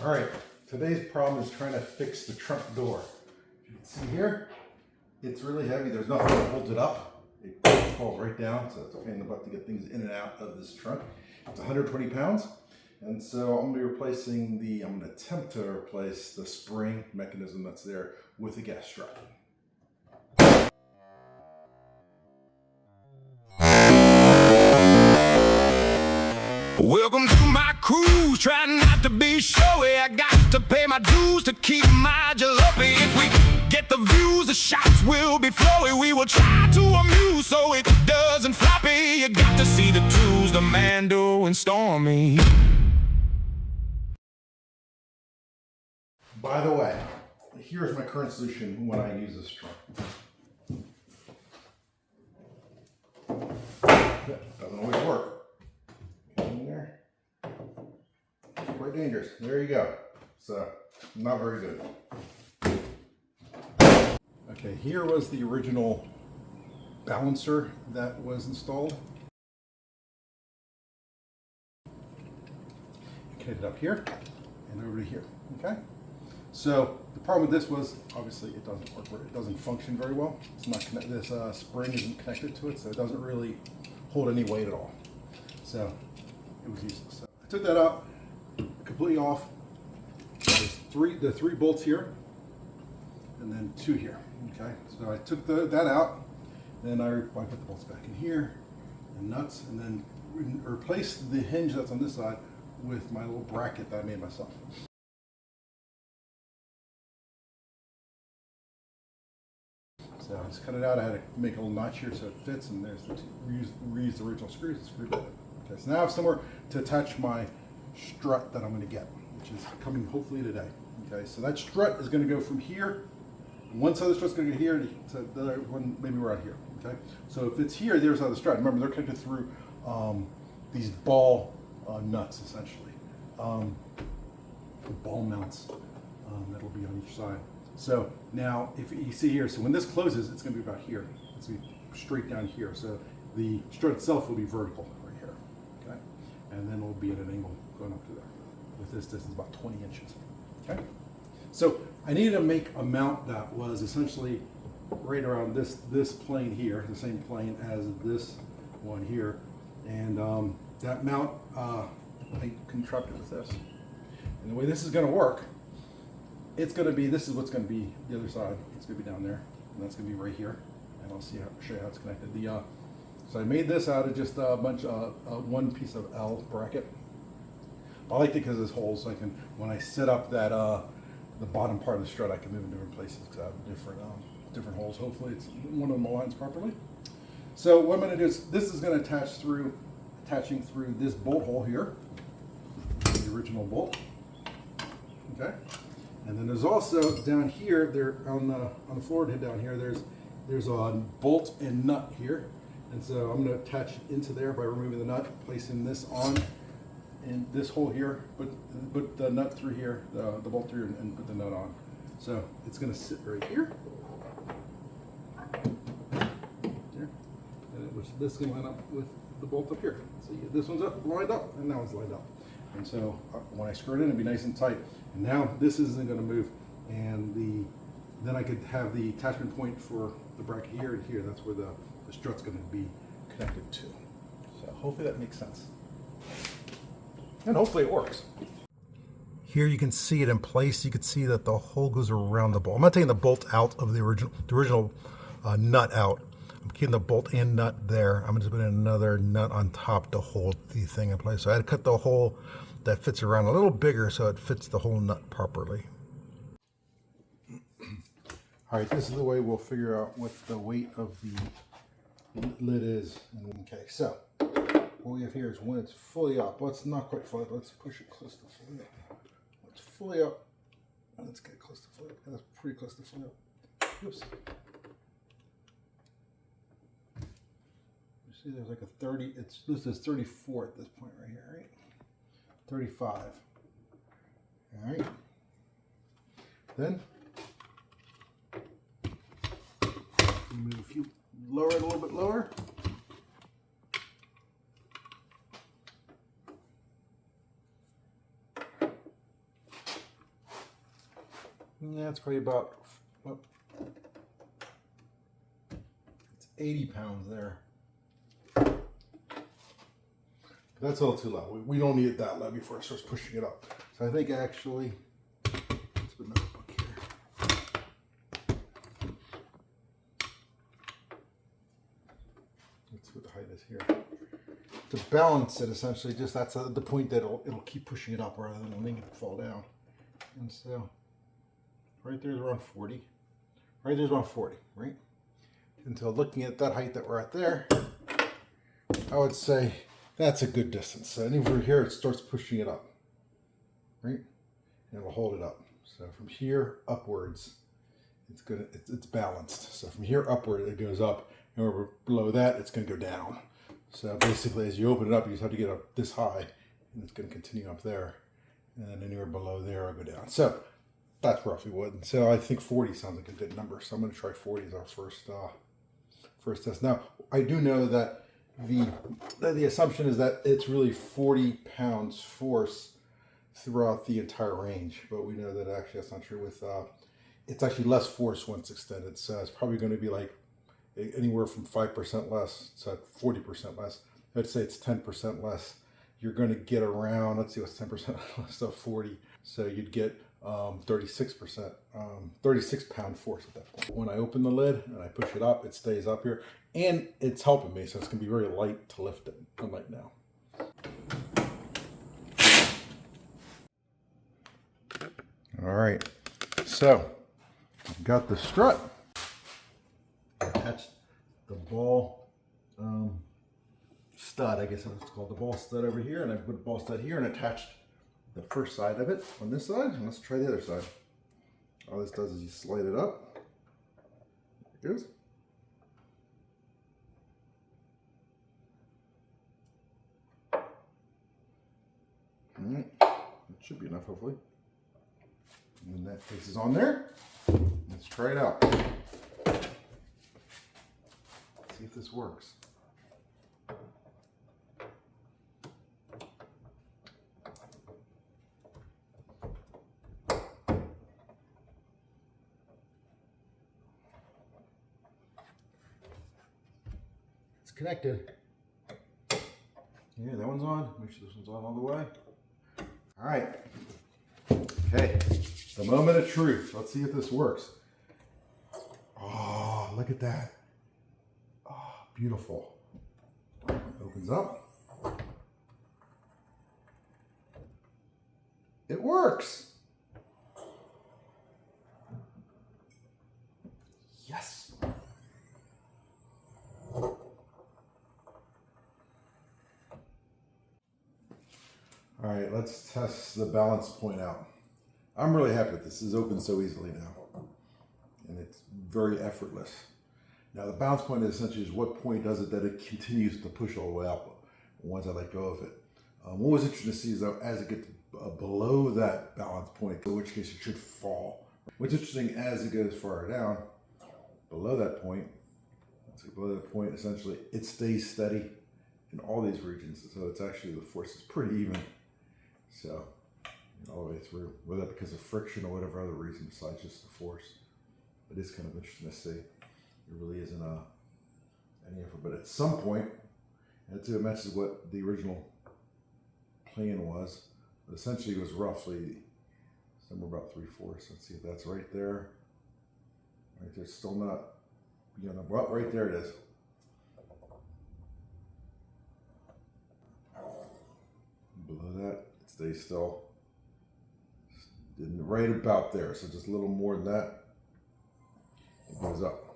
All right, today's problem is trying to fix the trunk door. You can see here, it's really heavy. There's nothing that holds it up. It falls right down, so it's a pain in the butt to get things in and out of this trunk. It's 120 pounds, and so I'm going to be I'm going to attempt to replace the spring mechanism that's there with a gas strut. Welcome to my cruise, trying not to be showy. I got to pay my dues to keep my jalopy. If we get the views, the shots will be flowy. We will try to amuse so it doesn't floppy. You got to see the twos, the Mando and Stormy. By the way, here's my current solution when I use this trunk. Doesn't always work. In there. Quite dangerous. There you go. So, not very good. Okay, here was the original balancer that was installed. Connected up here and over to here. Okay. So the problem with this was obviously it doesn't work. It doesn't function very well. It's not connected. This spring isn't connected to it, so it doesn't really hold any weight at all. So it was useless. So I took that out completely off. There's the three bolts here, and then two here. Okay, so I took that out. Then I put the bolts back in here, and nuts, and then replaced the hinge that's on this side with my little bracket that I made myself. So I just cut it out. I had to make a little notch here so it fits, and there's the reuse the original screws and screw that in. Okay, so now I have somewhere to attach my strut that I'm going to get, which is coming hopefully today. Okay, so that strut is going to go from here. One side of the strut's going to go here, to the other one maybe right here. Okay, so if it's here, there's the strut. Remember, they're connected through these ball nuts essentially, the ball mounts that'll be on each side. So now, if you see here, so when this closes, it's going to be about here. It's going to be straight down here. So the strut itself will be vertical right here, okay? And then it'll be at an angle going up to there. With this distance, about 20 inches, okay? So I needed to make a mount that was essentially right around this plane here, the same plane as this one here. And that mount, I contrapted with this. And the way this is going to work, it's going to be, this is what's going to be the other side. It's going to be down there, and that's going to be right here. And I'll show you how it's connected. So I made this out of just a bunch of one piece of L bracket. I liked it because there's holes, so I can, when I set up that the bottom part of the strut, I can move in different places because I have different holes. Hopefully, it's one of them aligns properly. So what I'm going to do is this is going to attaching through this bolt hole here, the original bolt. Okay. And then there's also down here, there on the floor down here, there's a bolt and nut here, and so I'm going to attach it into there by removing the nut, placing this on in this hole here, put the nut through here, the bolt through, and put the nut on. So it's going to sit right here. There, and this is going to line up with the bolt up here. So this one's lined up, and that one's lined up. And so when I screw it in, it'll be nice and tight. And now this isn't going to move, and then I could have the attachment point for the bracket here and here. That's where the strut's going to be connected to. So hopefully that makes sense, and hopefully it works. Here you can see it in place. You can see that the hole goes around the bolt. I'm not taking the bolt out of the original nut out. I'm keeping the bolt and nut there. I'm just putting another nut on top to hold the thing in place. So I had to cut the hole that fits around a little bigger so it fits the whole nut properly. All right, this is the way we'll figure out what the weight of the lid is. Okay, so what we have here is when it's fully up. Well, it's not quite fully up. Let's push it close to fully up. It's fully up. Let's get close to fully up. That's pretty close to fully up. Oops. You see there's like a 30, this is 34 at this point right here, right? 35. All right. Then move a few, lower it a little bit lower. Yeah, it's probably about, oh, it's 80 pounds there. That's a little too low. We don't need it that low before it starts pushing it up. So I think actually, let's put a notebook here. Let's see what the height is here. To balance it, essentially, just that's the point that it'll keep pushing it up rather than letting it fall down. And so, right there's around 40. Right there's around 40, right? And so looking at that height that we're at there, I would say that's a good distance. So anywhere here, it starts pushing it up, right? And it'll hold it up. So from here upwards, it's balanced. So from here upward, it goes up, and where below that, it's going to go down. So basically, as you open it up, you just have to get up this high, and it's going to continue up there, and then anywhere below there, I'll go down. So that's roughly what. And so I think 40 sounds like a good number. So I'm going to try 40 as our first test. Now I do know that the assumption is that it's really 40 pounds force throughout the entire range, but we know that actually that's not true. With it's actually less force once extended, so it's probably going to be like anywhere from 5% less to 40% less. Let's say it's 10% less. You're going to get around, let's see what's 10% less of 40, so you'd get 36%, 36 pound force at that point. When I open the lid and I push it up, it stays up here, and it's helping me, so it's gonna be very light to lift it, unlike now. All right, so I've got the strut. Attached the ball stud, I guess that's what it's called, the ball stud over here, and I put the ball stud here and attached the first side of it on this side, and let's try the other side. All this does is you slide it up. There it goes. All right, that should be enough, hopefully. And then that piece is on there. Let's try it out. See if this works. Connected. Yeah, that one's on. Make sure this one's on all the way. All right. Okay. The moment of truth. Let's see if this works. Oh, look at that. Oh, beautiful. Opens up. It works. Yes. All right, let's test the balance point out. I'm really happy with this. This is open so easily now, and it's very effortless. Now the balance point is essentially is what point does it that it continues to push all the way up once I let go of it. What was interesting to see is though, as it gets below that balance point, in which case it should fall. What's interesting as it goes far down, below that point, essentially it stays steady in all these regions. So it's actually, the force is pretty even. So, all the way through, whether because of friction or whatever other reason besides just the force. It is kind of interesting to see. It really isn't any effort, but at some point, and it matches what the original plan was, but essentially it was roughly somewhere about 3/4. Let's see if that's right there. Right there, still not, well, right there it is. Below that, stay still. Right about there, so just a little more than that. It goes up.